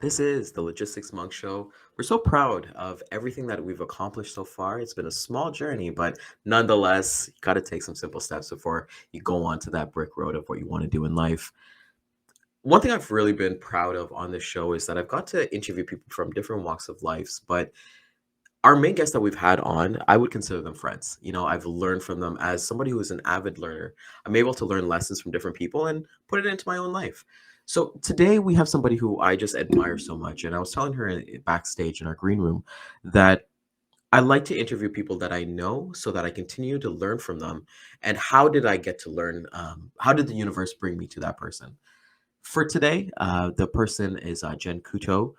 This is the Logistics Monk Show. We're so proud of everything that we've accomplished so far. It's been a small journey, but nonetheless, you got to take some simple steps before you go on to that brick road of what you want to do in life. One thing I've really been proud of on this show is that I've got to interview people from different walks of life, but our main guests that we've had on, I would consider them friends. I've learned from them as somebody who is an avid learner. I'm able to learn lessons from different people and put it into my own life. So today we have somebody who I just admire so much. And I was telling her backstage in our green room that I like to interview people that I know so that I continue to learn from them. And how did I get to learn? How did the universe bring me to that person? For today, the person is Jen Couto,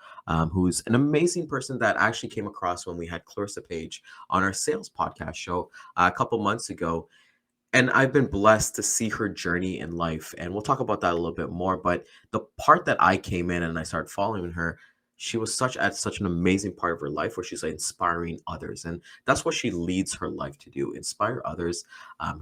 who's an amazing person that I actually came across when we had Clarissa Page on our sales podcast show a couple months ago. And I've been blessed to see her journey in life. And we'll talk about that a little bit more. But the part that I came in and I started following her, she was such an amazing part of her life where she's like inspiring others. And that's what she leads her life to do, inspire others.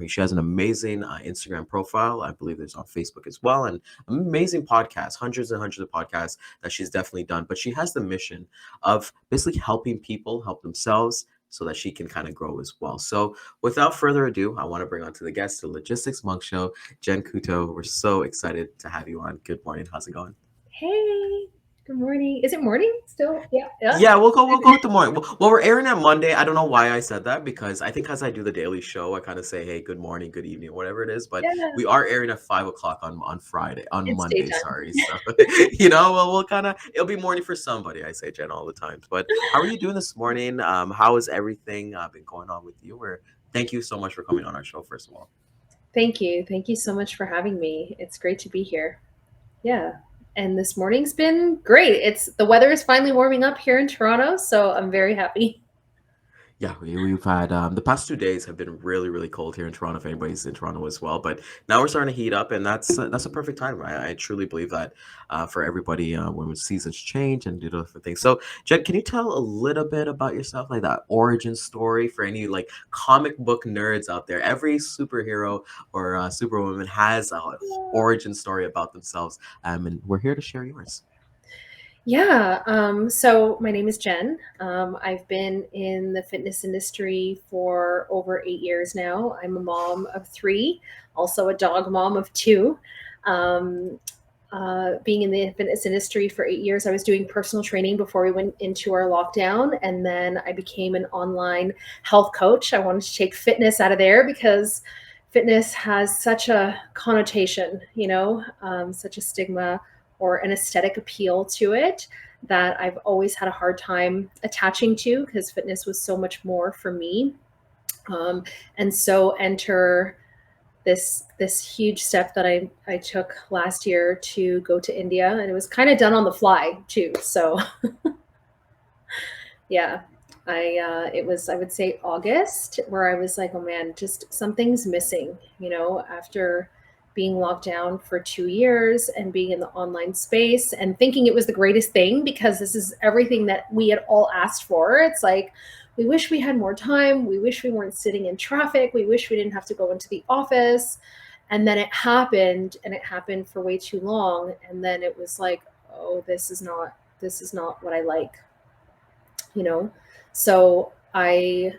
She has an amazing Instagram profile. I believe there's on Facebook as well. And amazing podcasts, hundreds and hundreds of podcasts that she's definitely done. But she has the mission of basically helping people help themselves so that she can kind of grow as well. So without further ado, I want to bring on to the guest, the Logistics Monk Show, Jen Couto. We're so excited to have you on. Good morning. How's it going? Hey, good morning. Is it morning still? Yeah, yeah. Yeah, we'll go with the morning. Well, we're airing on Monday. I don't know why I said that because I think as I do the daily show, I kind of say, "Hey, good morning, good evening," whatever it is. But Yeah, we are airing at 5 o'clock on Friday, on it's Monday. daytime. Sorry, so well, we'll kind of it'll be morning for somebody. I say Jen all the times. But how are you doing this morning? How is everything been going on with you? Or thank you so much for coming on our show, first of all. Thank you. Thank you so much for having me. It's great to be here. Yeah. And this morning's been great. It's the weather is finally warming up here in Toronto, so I'm very happy. Yeah, we've had the past 2 days have been really, really cold here in Toronto. If anybody's in Toronto as well, but now we're starting to heat up, and that's a perfect time. I truly believe that for everybody when seasons change and do different things. So, Jen, can you tell a little bit about yourself, like that origin story for any like comic book nerds out there? Every superhero or superwoman has a origin story about themselves, and we're here to share yours. Yeah. So my name is Jen. I've been in the fitness industry for over 8 years now. I'm a mom of three, also a dog mom of two. Um, Being in the fitness industry for 8 years, I was doing personal training before we went into our lockdown. And then I became an online health coach. I wanted to take fitness out of there because fitness has such a connotation, such a stigma or an aesthetic appeal to it that I've always had a hard time attaching to because fitness was so much more for me. Um, and so enter this huge step that I took last year to go to India, and it was kind of done on the fly too. So yeah, it was, I would say, August where I was like, oh man, just something's missing, after being locked down for 2 years and being in the online space and thinking it was the greatest thing because this is everything that we had all asked for. It's like, we wish we had more time. We wish we weren't sitting in traffic. We wish we didn't have to go into the office. And then it happened, and it happened for way too long. And then it was like, oh, this is not what I like, you know? So I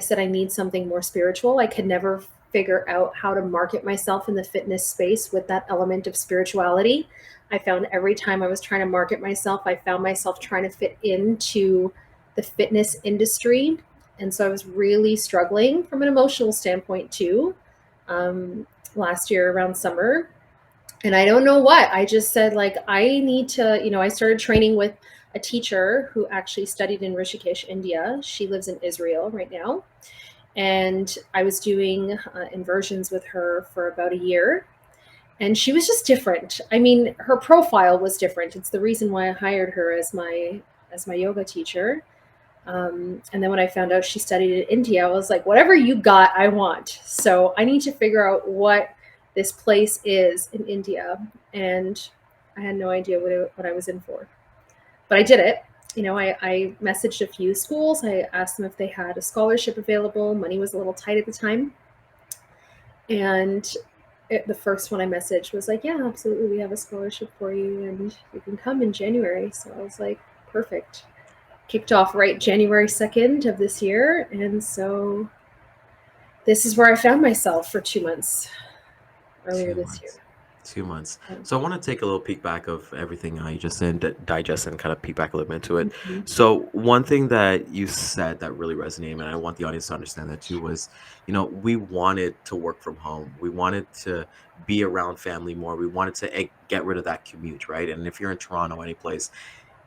said I need something more spiritual. I could never figure out how to market myself in the fitness space with that element of spirituality. I found every time I was trying to market myself, I found myself trying to fit into the fitness industry. And so I was really struggling from an emotional standpoint too, last year around summer. And I don't know what. I just said, like, I need to, I started training with a teacher who actually studied in Rishikesh, India. She lives in Israel right now. And I was doing inversions with her for about a year. And she was just different. I mean, her profile was different. It's the reason why I hired her as my yoga teacher. And then when I found out she studied in India, I was like, whatever you got, I want. So I need to figure out what this place is in India. And I had no idea what I was in for. But I did it. I messaged a few schools. I asked them if they had a scholarship available. Money was a little tight at the time. And the first one I messaged was like, yeah, absolutely, we have a scholarship for you and you can come in January. So I was like, perfect. Kicked off right January 2nd of this year. And so this is where I found myself for 2 months earlier Two this year. months. 2 months. Yeah. So I want to take a little peek back of everything you just said, digest and kind of peek back a little bit into it. Mhm. So one thing that you said that really resonated, and I want the audience to understand that too, was, we wanted to work from home. We wanted to be around family more. We wanted to get rid of that commute, right? And if you're in Toronto, any place,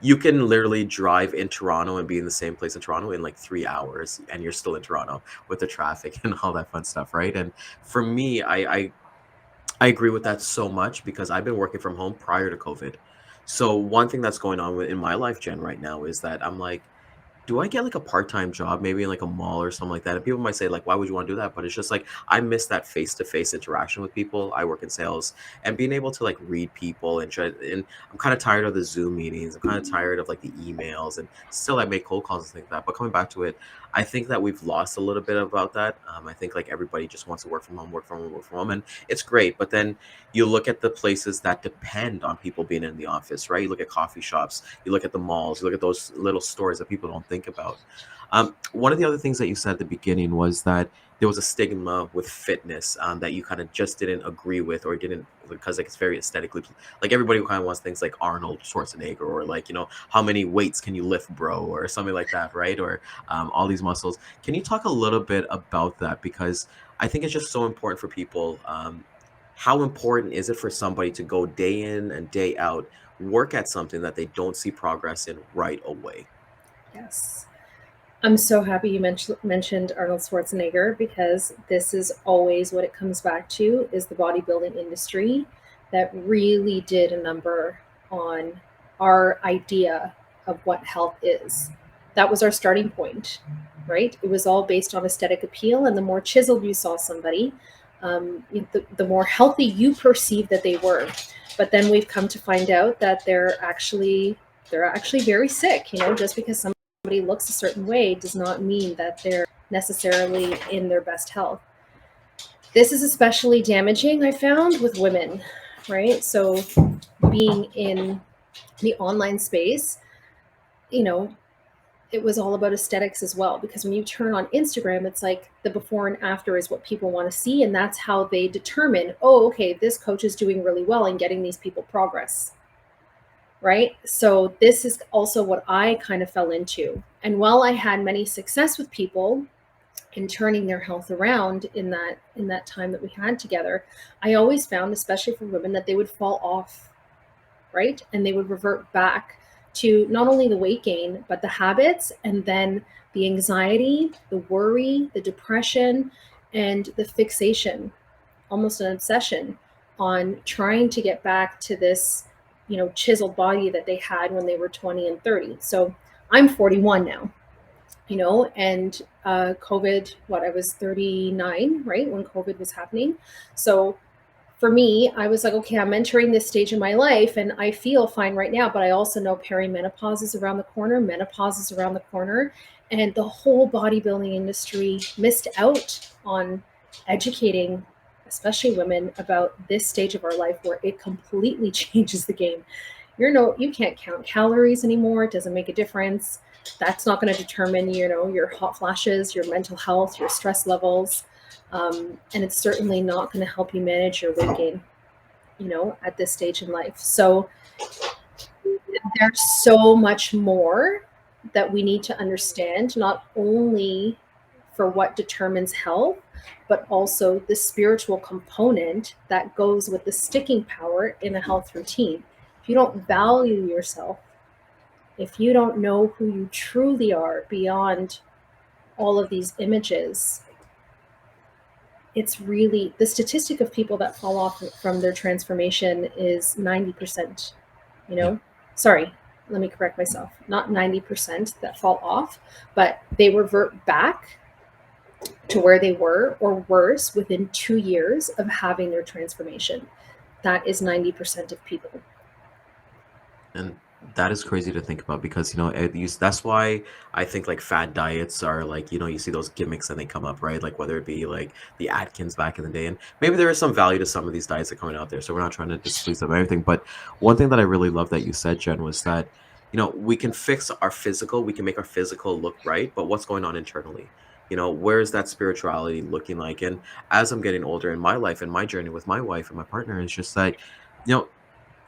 you can literally drive in Toronto and be in the same place in Toronto in like 3 hours, and you're still in Toronto with the traffic and all that fun stuff, right? And for me, I agree with that so much because I've been working from home prior to COVID. So one thing that's going on in my life, Jen, right now is that I'm like, do I get like a part-time job, maybe in like a mall or something like that? And people might say, like, why would you want to do that? But it's just like I miss that face-to-face interaction with people. I work in sales and being able to like read people and try, and I'm kind of tired of the Zoom meetings. I'm kind of tired of like the emails, and still I make cold calls and things like that. But coming back to it, I think that we've lost a little bit about that. I think like everybody just wants to work from home, work from home, work from home, and it's great. But then you look at the places that depend on people being in the office, right? You look at coffee shops, you look at the malls, you look at those little stores that people don't think about. One of the other things that you said at the beginning was that there was a stigma with fitness, that you kind of just didn't agree with or didn't, because like it's very aesthetically, like everybody kind of wants things like Arnold Schwarzenegger, or like, how many weights can you lift, bro, or something like that, right? Or all these muscles. Can you talk a little bit about that? Because I think it's just so important for people. How important is it for somebody to go day in and day out, work at something that they don't see progress in right away? Yes. I'm so happy you mentioned Arnold Schwarzenegger because this is always what it comes back to is the bodybuilding industry that really did a number on our idea of what health is. That was our starting point, right? It was all based on aesthetic appeal, and the more chiseled you saw somebody, the more healthy you perceive that they were. But then we've come to find out that they're actually very sick. Just because somebody looks a certain way does not mean that they're necessarily in their best health. This is especially damaging, I found, with women, right? So, being in the online space, you know, it was all about aesthetics as well. Because when you turn on Instagram, it's like the before and after is what people want to see. And that's how they determine, oh, okay, this coach is doing really well and getting these people progress, right? So this is also what I kind of fell into. And while I had many success with people in turning their health around in that time that we had together, I always found, especially for women, that they would fall off, right? And they would revert back to not only the weight gain, but the habits, and then the anxiety, the worry, the depression, and the fixation, almost an obsession on trying to get back to this, chiseled body that they had when they were 20 and 30. So I'm 41 now, and COVID, I was 39, right, when COVID was happening. So for me, I was like, okay, I'm entering this stage in my life and I feel fine right now, but I also know perimenopause is around the corner, menopause is around the corner, and the whole bodybuilding industry missed out on educating, especially women, about this stage of our life where it completely changes the game. You can't count calories anymore. It doesn't make a difference. That's not going to determine, your hot flashes, your mental health, your stress levels. And it's certainly not going to help you manage your weight gain, at this stage in life. So there's so much more that we need to understand, not only for what determines health, but also the spiritual component that goes with the sticking power in a health routine. If you don't value yourself, if you don't know who you truly are beyond all of these images, it's really the statistic of people that fall off from their transformation is 90%, you Yeah. know? Sorry, let me correct myself. Not 90% that fall off, but they revert back to where they were or worse within 2 years of having their transformation. That is 90% of people. That is crazy to think about because that's why I think like fad diets are like you see those gimmicks and they come up, right? Like whether it be like the Atkins back in the day, and maybe there is some value to some of these diets that are coming out there. So we're not trying to displease them or anything. But one thing that I really love that you said, Jen, was that we can fix our physical, we can make our physical look right, but what's going on internally? Where's that spirituality looking like? And as I'm getting older in my life and my journey with my wife and my partner, it's just that you know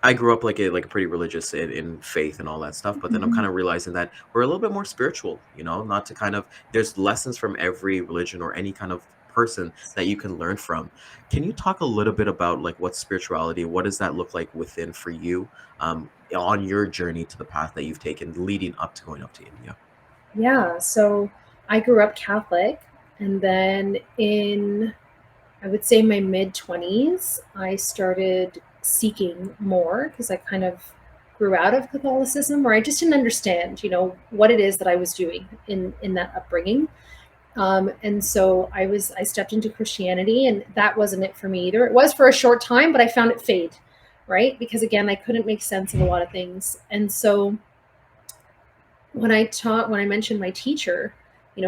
I grew up like a pretty religious in faith and all that stuff, but then I'm Mhm. kind of realizing that we're a little bit more spiritual, not to kind of there's lessons from every religion or any kind of person that you can learn from. Can you talk a little bit about like what spirituality, what does that look like within for you on your journey to the path that you've taken leading up to going up to India? Yeah, so I grew up Catholic, and then in, I would say, my mid 20s, I started seeking more because I kind of grew out of Catholicism, or I just didn't understand, what it is that I was doing in that upbringing. And so I stepped into Christianity, and that wasn't it for me either. It was for a short time, but I found it fade, right? Because again, I couldn't make sense of a lot of things. And so when I mentioned my teacher,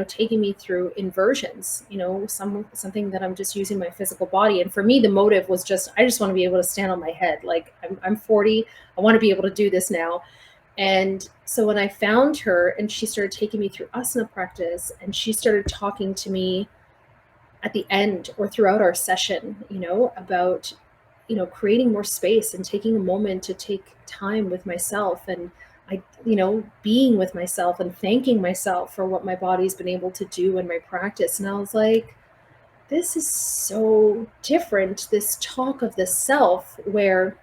taking me through inversions, something that I'm just using my physical body. And for me, the motive was just, I just want to be able to stand on my head. Like I'm 40, I want to be able to do this now. And so when I found her and she started taking me through asana practice and she started talking to me at the end or throughout our session, about, creating more space and taking a moment to take time with myself and being with myself and thanking myself for what my body's been able to do in my practice. And I was like, this is so different, this talk of the self, where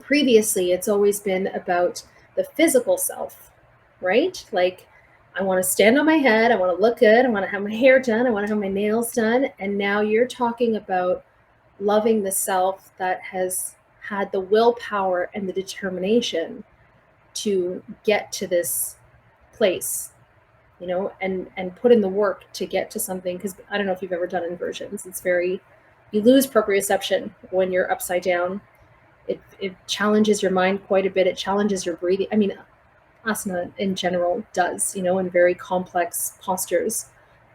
previously it's always been about the physical self, right? Like, I want to stand on my head, I want to look good, I want to have my hair done, I want to have my nails done. And now you're talking about loving the self that has had the willpower and the determination to get to this place, and put in the work to get to something. Because I don't know if you've ever done inversions. It's very, you lose proprioception when you're upside down. It challenges your mind quite a bit. It challenges your breathing. I mean, asana in general does, in very complex postures.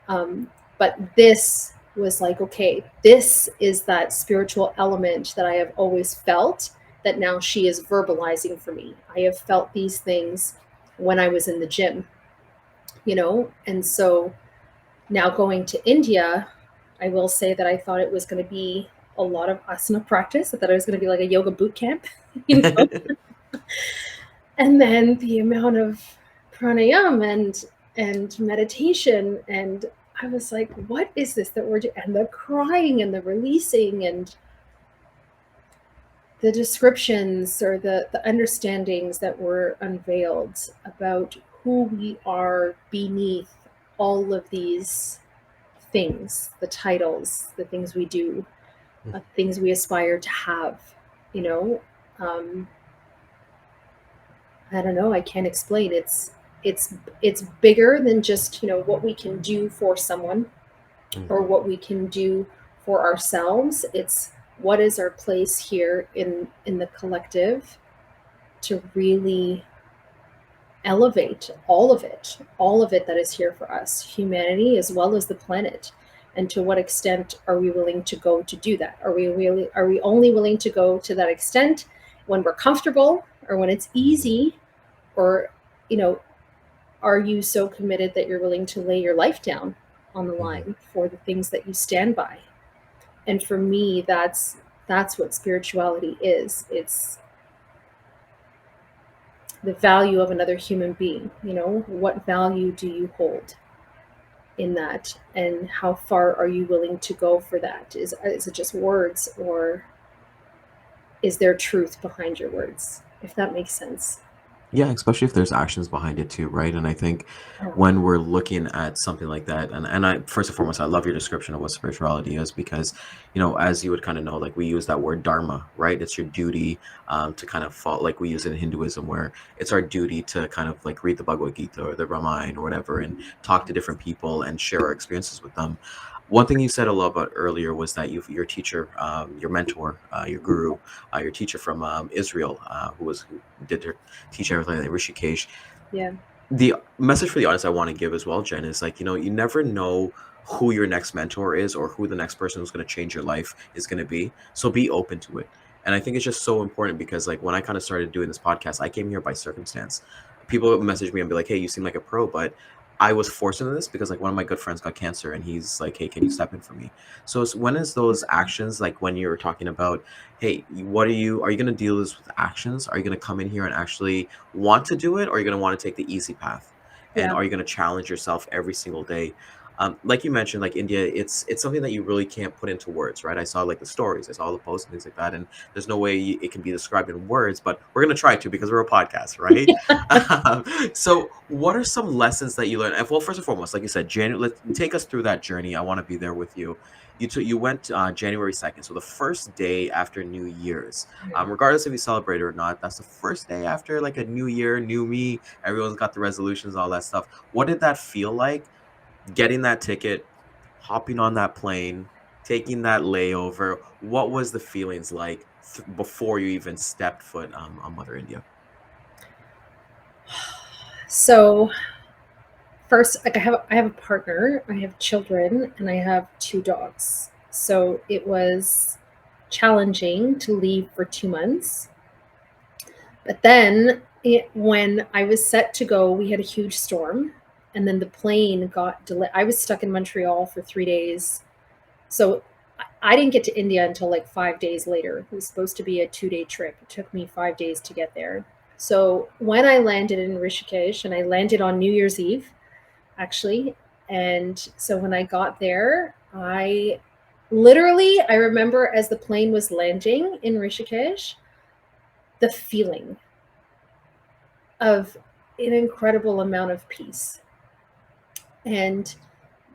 But this was like, okay, this is that spiritual element that I have always felt that now she is verbalizing for me. I have felt these things when I was in the gym, and so now going to India, I will say that I thought it was going to be a lot of asana practice. I thought it was going to be like a yoga boot camp, you know, and then the amount of pranayama and meditation, and I was like, what is this that we're doing? And the crying and the releasing and the descriptions or the understandings that were unveiled about who we are beneath all of these things, the titles, the things we do, things we aspire to have, you know. Um, I don't know. I can't explain. It's bigger than just what we can do for someone or Mhm. what we can do for ourselves. It's what is our place here in the collective to really elevate all of it that is here for us, humanity as well as the planet. And to what extent are we willing to go to do that? Are we only willing to go to that extent when we're comfortable or when it's easy, or you know are you so committed that you're willing to lay your life down on the Mhm. line for the things that you stand by? And for me, that's what spirituality is. It's the value of another human being. What value do you hold in that, and how far are you willing to go for that? Is it just words, or is there truth behind your words, if that makes sense? Yeah, especially if there's actions behind it too, right? And I think Yeah. when we're looking at something like that, and I first and foremost, I love your description of what spirituality is because, as you would kind of know, like we use that word dharma, right? It's your duty to kind of fall, like we use it in Hinduism, where it's our duty to kind of like read the Bhagavad Gita or the Ramayana or whatever, and talk to different people and share our experiences with them. One thing you said a lot about earlier was that your teacher, your mentor, your guru, your teacher from Israel, who did her teach everything in Rishikesh. Yeah. The message for the audience I want to give as well, Jen, is like, you never know who your next mentor is or who the next person who's going to change your life is going to be. So be open to it. And I think it's just so important because, like, when I kind of started doing this podcast, I came here by circumstance. People message me and be like, hey, you seem like a pro, but I was forced into this because, like, one of my good friends got cancer and he's like, hey, can you step in for me? So when is those actions, like when you're talking about, hey, are you going to deal this with actions? Are you going to come in here and actually want to do it, or are you going to want to take the easy path? And Yeah. are you going to challenge yourself every single day? Like you mentioned, like India, it's something that you really can't put into words, right? I saw like the stories, I saw the posts and things like that, and there's no way it can be described in words, but we're going to try to because we're a podcast, right? So what are some lessons that you learned? And well, first and foremost, like you said, take us through that journey. I want to be there with you. You went January 2nd, so the first day after New Year's. Regardless if you celebrate it or not, that's the first day after like a new year, new me. Everyone's got the resolutions, all that stuff. What did that feel like? Getting that ticket, hopping on that plane, taking that layover. What was the feelings like before you even stepped foot on Mother India? So first, like I have a partner, I have children, and I have two dogs. So it was challenging to leave for 2 months. But then when I was set to go, we had a huge storm, and then the plane got delayed. I was stuck in Montreal for 3 days. So I didn't get to India until like 5 days later. It was supposed to be a 2 day trip. It took me 5 days to get there. So when I landed in Rishikesh, and I landed on New Year's Eve, actually, and so when I got there, I remember as the plane was landing in Rishikesh, the feeling of an incredible amount of peace. And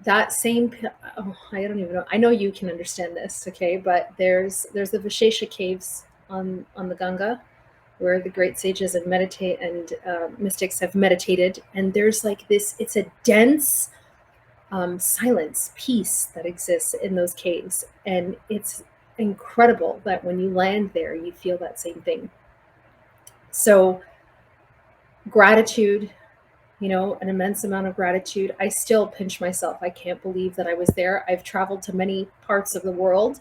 that same, oh, I don't even know. I know you can understand this, okay? But there's the Vishesha caves on the Ganga, where the great sages and meditate and mystics have meditated, and there's like this. It's a dense silence, peace that exists in those caves, and it's incredible that when you land there, you feel that same thing. So gratitude, an immense amount of gratitude. I still pinch myself. I can't believe that I was there. I've traveled to many parts of the world.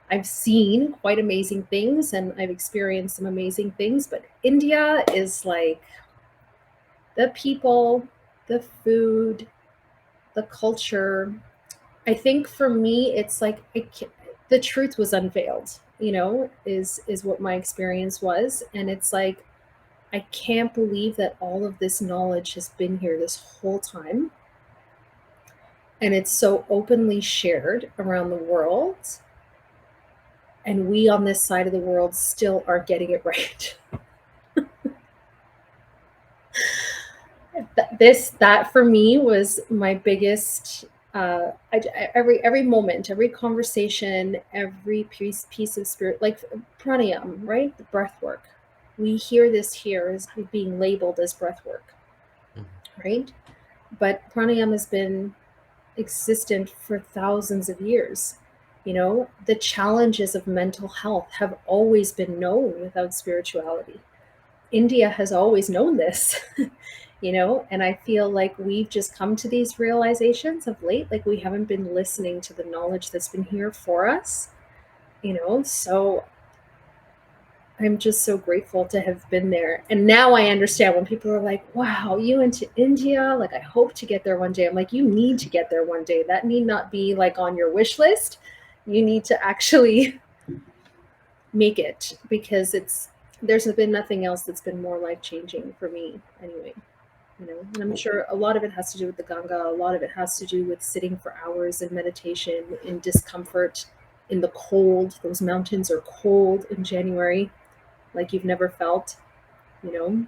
I've seen quite amazing things and I've experienced some amazing things, but India is like the people, the food, the culture. I think for me, it's like the truth was unveiled, is what my experience was. And it's like, I can't believe that all of this knowledge has been here this whole time, and it's so openly shared around the world, and we on this side of the world still aren't getting it right. That for me was my biggest every moment, every conversation, every piece of spirit, like pranayam, right? The breath work. We hear this here as being labeled as breath work, Mhm. right? But pranayam has been existent for thousands of years. The challenges of mental health have always been known without spirituality. India has always known this, and I feel like we've just come to these realizations of late, like we haven't been listening to the knowledge that's been here for us, so I'm just so grateful to have been there. And now I understand when people are like, wow, you went to India? Like, I hope to get there one day. I'm like, you need to get there one day. That need not be like on your wish list. You need to actually make it, because there's been nothing else that's been more life changing for me anyway. And I'm sure a lot of it has to do with the Ganga. A lot of it has to do with sitting for hours in meditation in discomfort in the cold. Those mountains are cold in January like you've never felt, you know?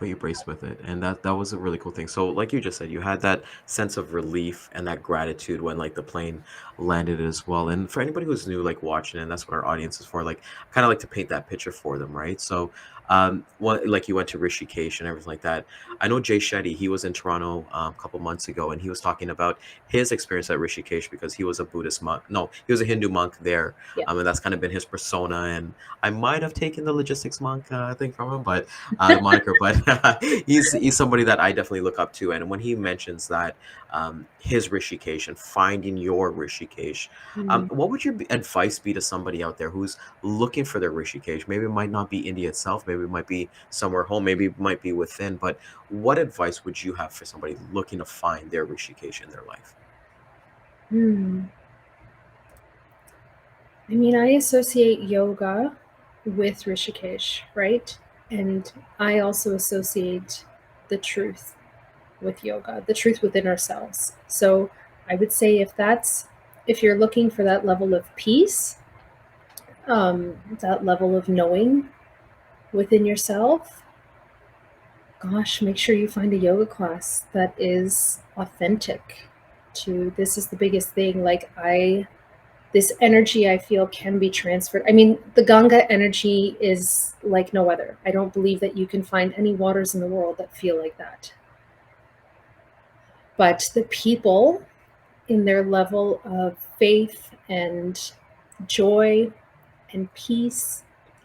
but you braced with it, and that was a really cool thing. So like you just said, you had that sense of relief and that gratitude when like the plane landed as well. And for anybody who's new, like watching it, and that's what our audience is for, like I kind of like to paint that picture for them, right? So what, like you went to Rishikesh and everything like that. I know Jay Shetty, he was in Toronto a couple months ago, and he was talking about his experience at Rishikesh because he was a Buddhist monk. No, he was a Hindu monk there. Yeah. And that's kind of been his persona. And I might have taken the logistics monk thing from him, but the moniker. But he's somebody that I definitely look up to. And when he mentions that his Rishikesh and finding your Rishikesh, Mm. what would your advice be to somebody out there who's looking for their Rishikesh? Maybe it might not be India itself. Maybe it might be somewhere home. Maybe it might be within. But what advice would you have for somebody looking to find their Rishikesh in their life? Hmm. I mean, I associate yoga with Rishikesh, right? And I also associate the truth with yoga, the truth within ourselves. So I would say if you're looking for that level of peace, that level of knowing within yourself, gosh, make sure you find a yoga class that is authentic to this is the biggest thing. This energy I feel can be transferred. I mean, the Ganga energy is like no other. I don't believe that you can find any waters in the world that feel like that. But the people in their level of faith and joy and peace,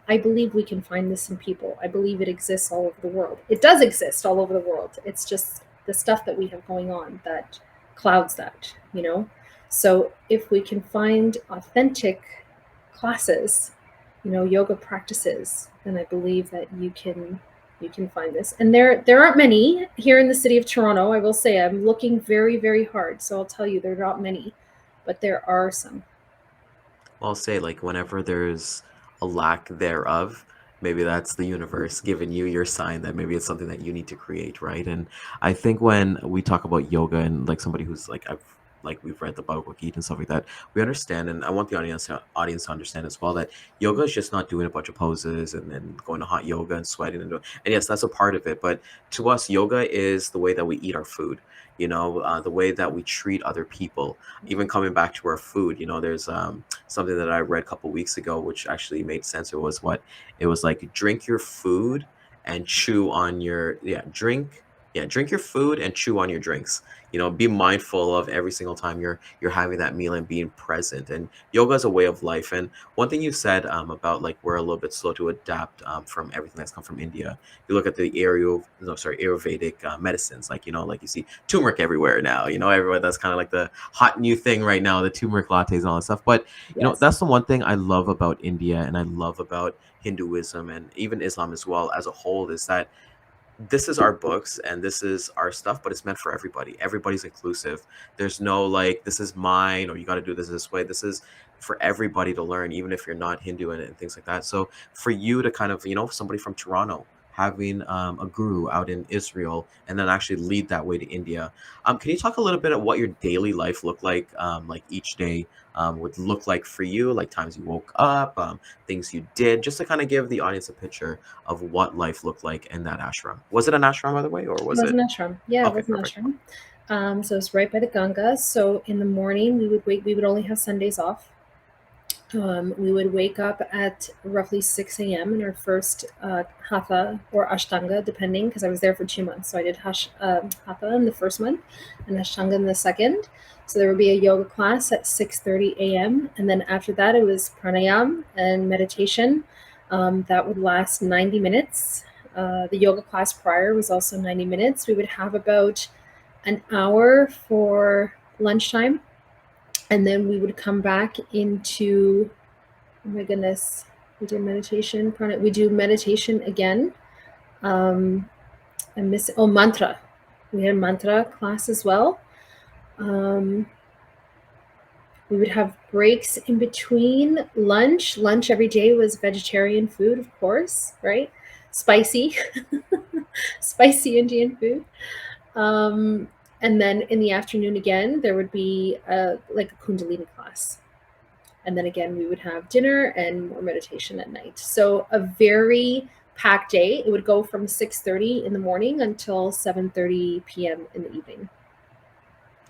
I believe we can find this in people. I believe it exists all over the world. It does exist all over the world. It's just the stuff that we have going on that clouds that, you know? So if we can find authentic classes, yoga practices, then I believe that you can find this. And there aren't many here in the city of Toronto. I will say I'm looking very, very hard. So I'll tell you there are not many, but there are some. I'll say, like, whenever there's a lack thereof, maybe that's the universe giving you your sign that maybe it's something that you need to create, right? And I think when we talk about yoga and like somebody who's like we've read the Bhagavad Gita and stuff like that, we understand, and I want the audience to understand as well that yoga is just not doing a bunch of poses and then going to hot yoga and sweating and yes, that's a part of it, but to us, yoga is the way that we eat our food. The way that we treat other people. Even coming back to our food, there's something that I read a couple weeks ago, which actually made sense. It was like drink your food and chew on your drink your food and chew on your drinks. Be mindful of every single time you're having that meal and being present. And yoga is a way of life. And one thing you said about like we're a little bit slow to adapt from everything that's come from India. You look at the Ayurvedic medicines, like you see turmeric everywhere now. Everywhere that's kind of like the hot new thing right now, the turmeric lattes and all that stuff. But Yes. that's the one thing I love about India and I love about Hinduism and even Islam as well as a whole is that this is our books and this is our stuff, but it's meant for everybody. Everybody's inclusive. There's no like, this is mine or you got to do this way. This is for everybody to learn, even if you're not Hindu and things like that. So for you to kind of, somebody from Toronto having a guru out in Israel and then actually lead that way to India. Can you talk a little bit of what your daily life looked like each day would look like for you, like times you woke up, things you did, just to kind of give the audience a picture of what life looked like in that ashram. Was it an ashram, by the way, or It was was an it? ashram. Yeah, it Okay, was an perfect. ashram. So it was right by the Ganga. So in the morning, we would wait. We would only have Sundays off. We would wake up at roughly 6 a.m. in our first hatha or ashtanga, depending, because I was there for 2 months. So I did hatha in the first month and ashtanga in the second. So there would be a yoga class at 6:30 a.m. And then after that, it was pranayam and meditation. That would last 90 minutes. The yoga class prior was also 90 minutes. We would have about an hour for lunchtime, and then we would come back into, oh my goodness, we do meditation. We do meditation again. Um, I miss mantra. We had a mantra class as well. Um, we would have breaks in between lunch. Lunch every day was vegetarian food, of course, right? Spicy, spicy Indian food. Um, and then in the afternoon again, there would be like a Kundalini class. And then again, we would have dinner and more meditation at night. So a very packed day. It would go from 6:30 in the morning until 7:30 p.m. in the evening.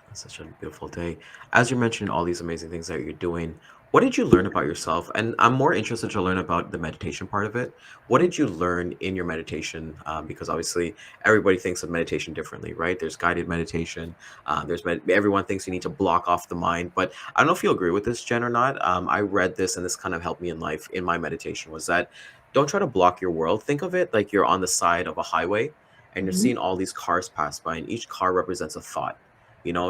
It's such a beautiful day. As you mentioned all these amazing things that you're doing, what did you learn about yourself? And I'm more interested to learn about the meditation part of it. What did you learn in your meditation? Because obviously everybody thinks of meditation differently, right? There's guided meditation. Everyone thinks you need to block off the mind. But I don't know if you agree with this, Jen, or not. I read this, and this kind of helped me in life in my meditation. Was that don't try to block your world. Think of it like you're on the side of a highway, and you're Mhm. seeing all these cars pass by, and each car represents a thought.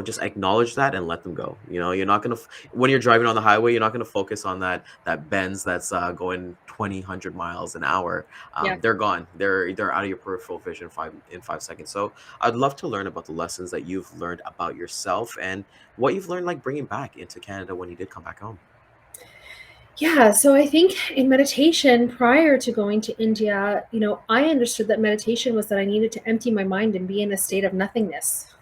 Just acknowledge that and let them go. You're not going to when you're driving on the highway, you're not going to focus on that Benz that's going 20 100 miles an hour. Yeah. They're gone. They're out of your peripheral vision 5 in 5 seconds. So I'd love to learn about the lessons that you've learned about yourself and what you've learned, like bringing back into Canada when you did come back home. Yeah, so I think in meditation, prior to going to India, I understood that meditation was that I needed to empty my mind and be in a state of nothingness,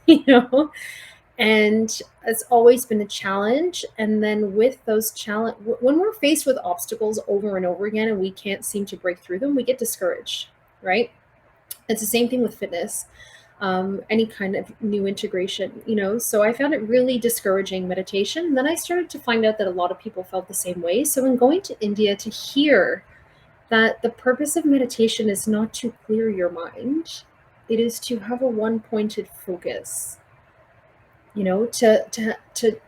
and it's always been a challenge. And then with those challenge, when we're faced with obstacles over and over again and we can't seem to break through them, we get discouraged, right? It's the same thing with fitness, any kind of new integration. So I found it really discouraging meditation. And then I started to find out that a lot of people felt the same way. So in going to India to hear that the purpose of meditation is not to clear your mind, it is to have a one pointed focus, to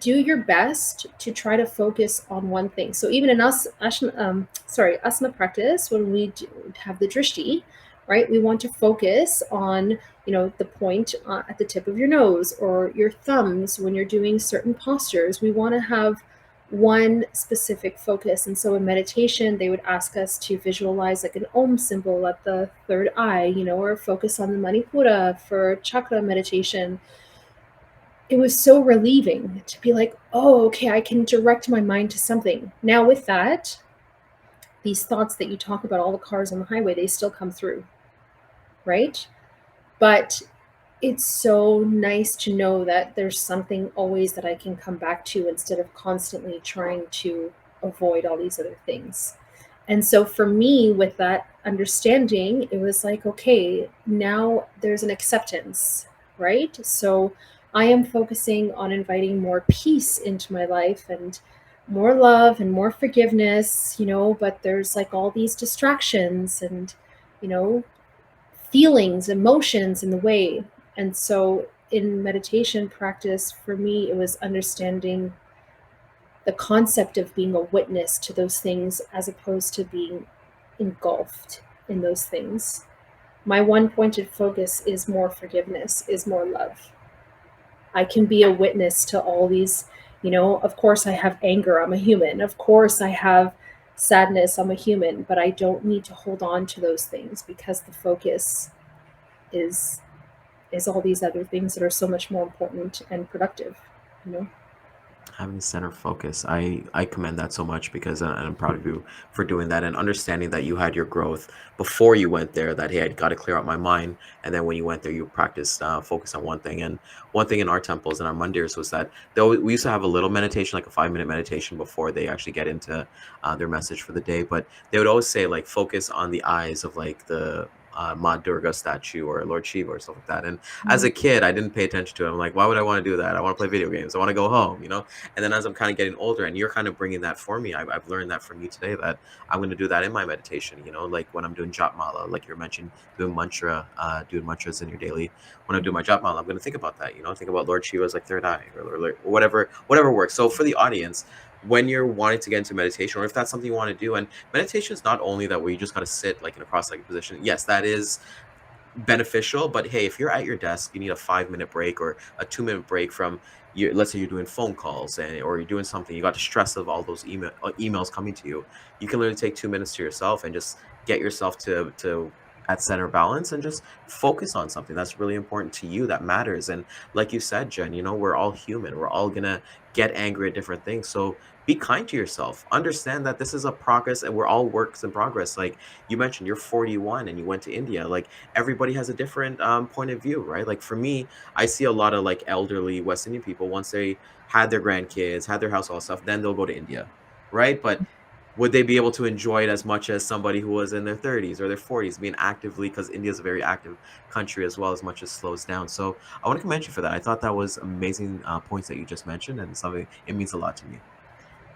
do your best to try to focus on one thing. So even in asana practice, when we have the drishti, right, we want to focus on, the point at the tip of your nose or your thumbs when you're doing certain postures. We want to have one specific focus. And so in meditation, they would ask us to visualize like an Om symbol at the third eye, or focus on the Manipura for chakra meditation. It was so relieving to be like, oh, okay, I can direct my mind to something. Now, with that, these thoughts that you talk about, all the cars on the highway, they still come through, right? But it's so nice to know that there's something always that I can come back to instead of constantly trying to avoid all these other things. And so for me, with that understanding, it was like, okay, now there's an acceptance, right? So I am focusing on inviting more peace into my life and more love and more forgiveness, but there's like all these distractions and, you know, feelings, emotions in the way. And so in meditation practice, for me, it was understanding the concept of being a witness to those things as opposed to being engulfed in those things. My one pointed focus is more forgiveness, is more love. I can be a witness to all these, of course I have anger, I'm a human. Of course I have sadness, I'm a human, but I don't need to hold on to those things because the focus is is all these other things that are so much more important and productive, you know. Having center focus, I commend that so much because and I'm proud of you for doing that and understanding that you had your growth before you went there, that hey, I got to clear out my mind, and then when you went there you practiced focus on one thing. And one thing in our temples and our mandirs was that we used to have a little meditation, like a 5 minute meditation before they actually get into their message for the day, but they would always say like focus on the eyes of like the Ma Durga statue or Lord Shiva or stuff like that. And as Mm. a kid, I didn't pay attention to it. I'm like, why would I want to do that? I want to play video games. I want to go home. And then as I'm kind of getting older, and you're kind of bringing that for me, I've learned that from you today that I'm going to do that in my meditation. Like when I'm doing jap mala, like you mentioned, doing mantras in your daily. When I'm doing my jap mala, I'm going to think about that. Think about Lord Shiva's like third eye or whatever works. So for the audience, when you're wanting to get into meditation, or if that's something you want to do, and meditation is not only that where you just got to sit like in a cross-legged position. Yes, that is beneficial, but hey, if you're at your desk, you need a 5 minute break or a 2 minute break from you. Let's say you're doing phone calls or you're doing something, you got the stress of all those emails coming to you. You can literally take 2 minutes to yourself and just get yourself to at center balance and just focus on something that's really important to you, that matters. And like you said, Jen, we're all human, we're all gonna get angry at different things. So be kind to yourself, understand that this is a progress and we're all works in progress. Like you mentioned, you're 41 and you went to India. Like everybody has a different point of view, right? Like for me, I see a lot of like elderly West Indian people, once they had their grandkids, had their house, all stuff, then they'll go to India, right? But would they be able to enjoy it as much as somebody who was in their 30s or their 40s being actively, because India is a very active country as well, as much as slows down. So I want to commend you for that. I thought that was amazing points that you just mentioned, and something it means a lot to me.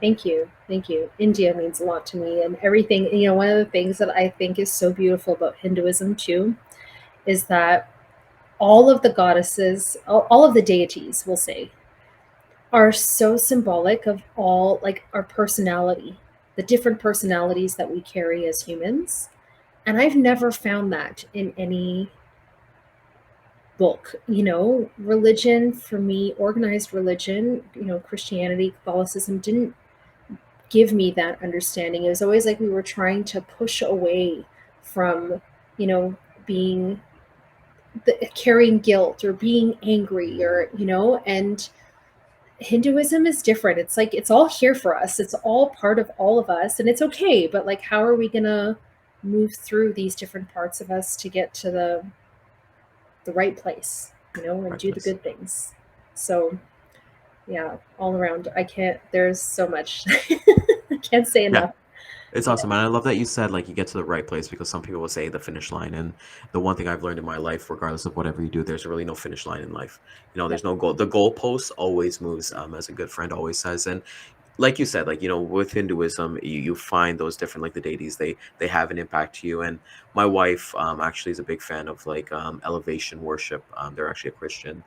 Thank you. Thank you. India means a lot to me, and everything, one of the things that I think is so beautiful about Hinduism too is that all of the goddesses, all of the deities, we'll say, are so symbolic of all like our personality, the different personalities that we carry as humans. And I've never found that in any book. Religion for me, organized religion, Christianity, Catholicism didn't give me that understanding. It was always like we were trying to push away from, you know, being carrying guilt or being angry, or and Hinduism is different. It's like it's all here for us. It's all part of all of us, and it's okay. But like, how are we gonna move through these different parts of us to get to the right place, and Right do the place. good things? So yeah, all around. I can't. There's so much. I can't say Yeah. enough. It's Yeah. awesome. And I love that you said like you get to the right place, because some people will say the finish line. And the one thing I've learned in my life, regardless of whatever you do, there's really no finish line in life. Yeah. There's no goal. The goalpost always moves, as a good friend always says. And like you said, like with Hinduism, you find those different, like the deities, they have an impact to you. And my wife actually is a big fan of like elevation worship. They're actually a Christian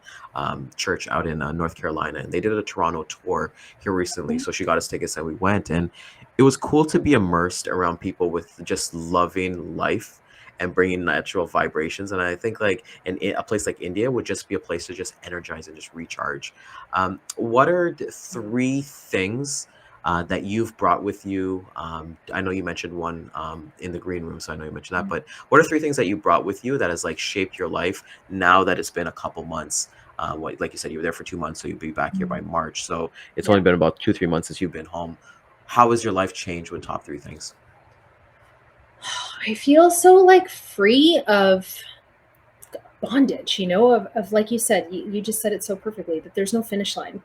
church out in North Carolina, and they did a Toronto tour here recently. So she got us tickets and we went, and it was cool to be immersed around people with just loving life and bringing natural vibrations. And I think like a place like India would just be a place to just energize and just recharge. What are the three things that you've brought with you? I know you mentioned one in the green room, so I know you mentioned that. But what are three things that you brought with you that has like shaped your life now that it's been a couple months? Like you said, you were there for 2 months, so you'll be back here by March. So it's Yeah. only been about 2, 3 months since you've been home. How has your life changed with top three things? I feel so like free of bondage, of like you said, you just said it so perfectly that there's no finish line.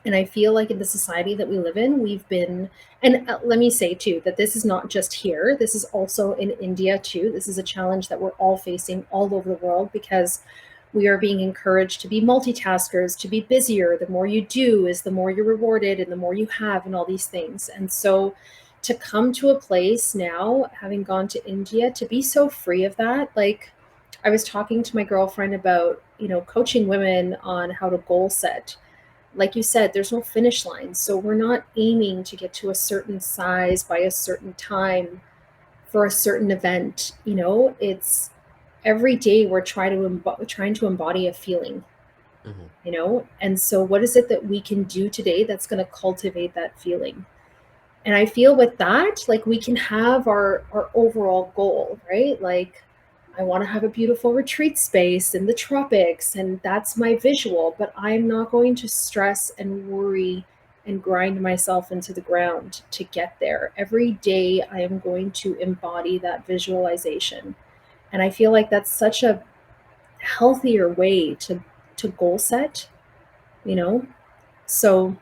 And I feel like in the society that we live in, we've been, and let me say too, that this is not just here, this is also in India too. This is a challenge that we're all facing all over the world because we are being encouraged to be multitaskers, to be busier. The more you do is the more you're rewarded and the more you have, and all these things. And so to come to a place now, having gone to India, to be so free of that, like I was talking to my girlfriend about, coaching women on how to goal set. Like you said, there's no finish line. So we're not aiming to get to a certain size by a certain time for a certain event. It's every day we're trying to embody a feeling, Hmm. and so what is it that we can do today that's going to cultivate that feeling? And I feel with that, like we can have our overall goal, right? Like I want to have a beautiful retreat space in the tropics, and that's my visual, but I'm not going to stress and worry and grind myself into the ground to get there. Every day I am going to embody that visualization. And I feel like that's such a healthier way to goal set, you know? So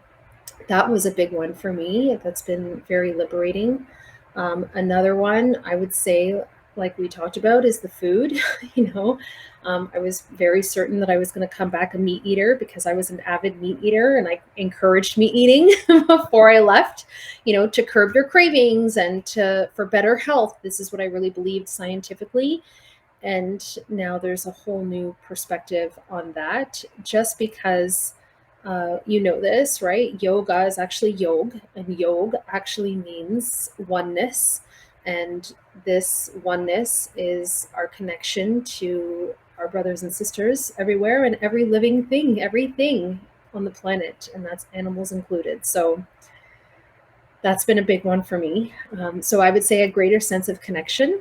that was a big one for me. That's been very liberating. Another one I would say, like we talked about, is the food. you know, I was very certain that I was going to come back a meat eater because I was an avid meat eater and I encouraged meat eating before I left. To curb your cravings and to for better health. This is what I really believed scientifically, and now there's a whole new perspective on that just because this, right? Yoga is actually yog, and yog actually means oneness. And this oneness is our connection to our brothers and sisters everywhere and every living thing, everything on the planet, and that's animals included. So that's been a big one for me. So I would say a greater sense of connection,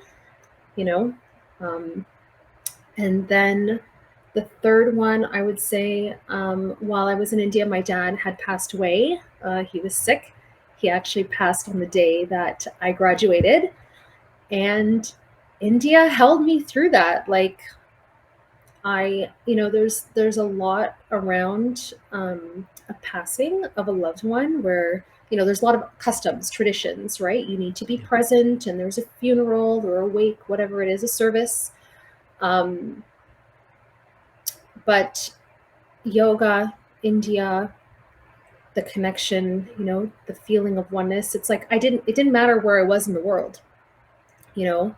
you know. Um, And then the third one, I would say, while I was in India, my dad had passed away. He was sick. He actually passed on the day that I graduated. And India held me through that. Like, there's a lot around a passing of a loved one where there's a lot of customs, traditions, right? You need to be Yeah. present, and there's a funeral or a wake, whatever it is, a service. Um, but yoga, India, the connection, the feeling of oneness. It's like it didn't matter where I was in the world, you know.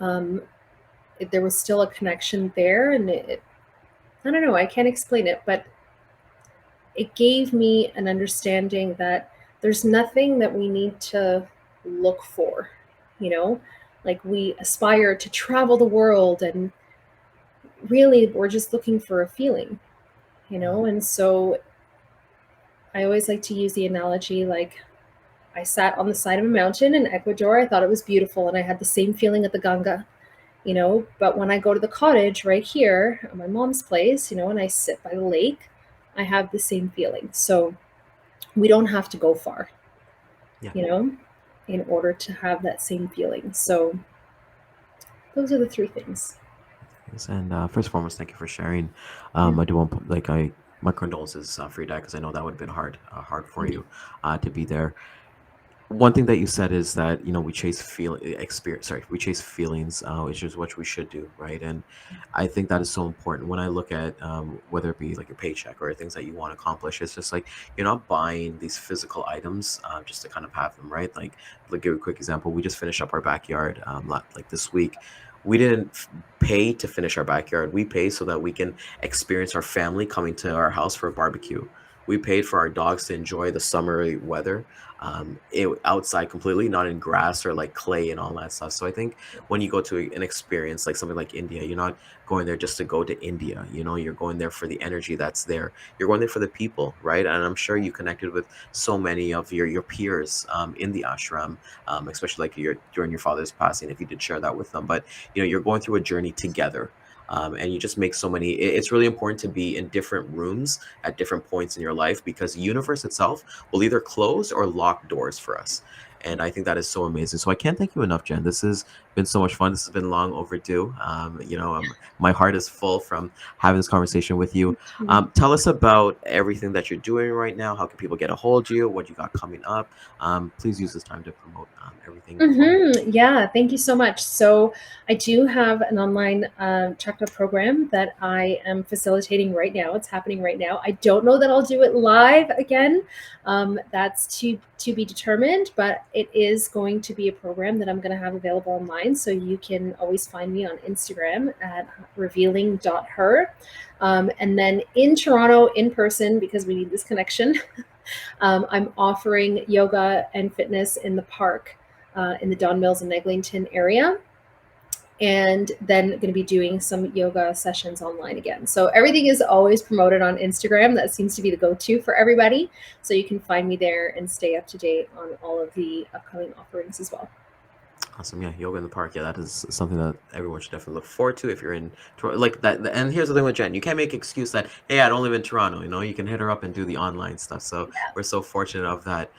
Um, there was still a connection there, and I don't know, I can't explain it, but it gave me an understanding that there's nothing that we need to look for, you know, like we aspire to travel the world, and really we're just looking for a feeling, Mhm. and so I always like to use the analogy, like I sat on the side of a mountain in Ecuador. I thought it was beautiful, and I had the same feeling at the Ganga, But when I go to the cottage right here at my mom's place, and I sit by the lake, I have the same feeling. So we don't have to go far, Yeah. you know, in order to have that same feeling. So those are the three things. Thanks. And first and foremost, thank you for sharing. Yeah. I do want my condolences for your dad, because I know that would have been hard for Thank you. you to be there. One thing that you said is that we chase experience, sorry, we chase feelings, which is what we should do, right? And I think that is so important. When I look at whether it be like your paycheck or things that you want to accomplish, it's just like you're not buying these physical items just to kind of have them, right? Like give you a quick example, we just finished up our backyard like this week. We didn't pay to finish our backyard. We pay so that we can experience our family coming to our house for a barbecue. We paid for our dogs to enjoy the summery weather, outside completely, not in grass or like clay and all that stuff. So I think when you go to an experience like something like India, you're not going there just to go to India. You're going there for the energy that's there. You're going there for the people, right? And I'm sure you connected with so many of your peers in the ashram, especially like during your father's passing, if you did share that with them. But you're going through a journey together. And you just make so many. It's really important to be in different rooms at different points in your life, because the universe itself will either close or lock doors for us. And I think that is so amazing. So I can't thank you enough, Jen. This has been so much fun. This has been long overdue. My heart is full from having this conversation with you. Tell us about everything that you're doing right now. How can people get a hold of you? What you got coming up? Please use this time to promote everything for me. Yeah, thank you so much. So, I do have an online chakra program that I am facilitating right now. It's happening right now. I don't know that I'll do it live again. That's to be determined, but it is going to be a program that I'm going to have available online. So you can always find me on Instagram at revealing.her. And then in Toronto, in person, because we need this connection, I'm offering yoga and fitness in the park in the Don Mills and Eglinton area. And then going to be doing some yoga sessions online again. So everything is always promoted on Instagram. That seems to be the go-to for everybody. So you can find me there and stay up to date on all of the upcoming offerings as well. Awesome. Yeah, yoga in the park. Yeah, that is something that everyone should definitely look forward to if you're in Toronto. Like that. And here's the thing with Jen, you can't make excuse that, hey, I don't live in Toronto. You can hit her up and do the online stuff. So we're so fortunate of that.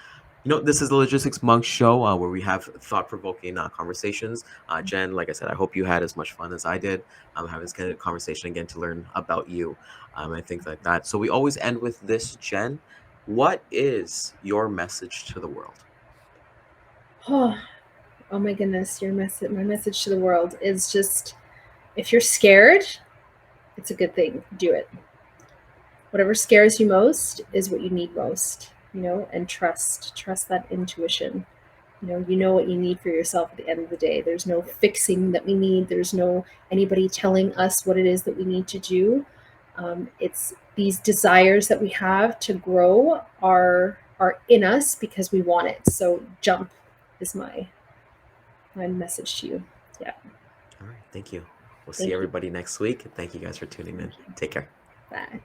This is the Logistics Monk Show, where we have thought-provoking conversations. Jen, like I said, I hope you had as much fun as I did having this kind of conversation again to learn about you. I think like that. So we always end with this, Jen. What is your message to the world? Oh, oh my goodness, my message to the world is just, if you're scared, it's a good thing. Do it. Whatever scares you most is what you need most, and trust that intuition. You know what you need for yourself at the end of the day. There's no fixing that we need. There's no anybody telling us what it is that we need to do. It's these desires that we have to grow are in us because we want it. So jump is my message to you. Yeah. All right. Thank you. We'll see Thank you. everybody next week. Thank you guys for tuning in. Take care. Bye.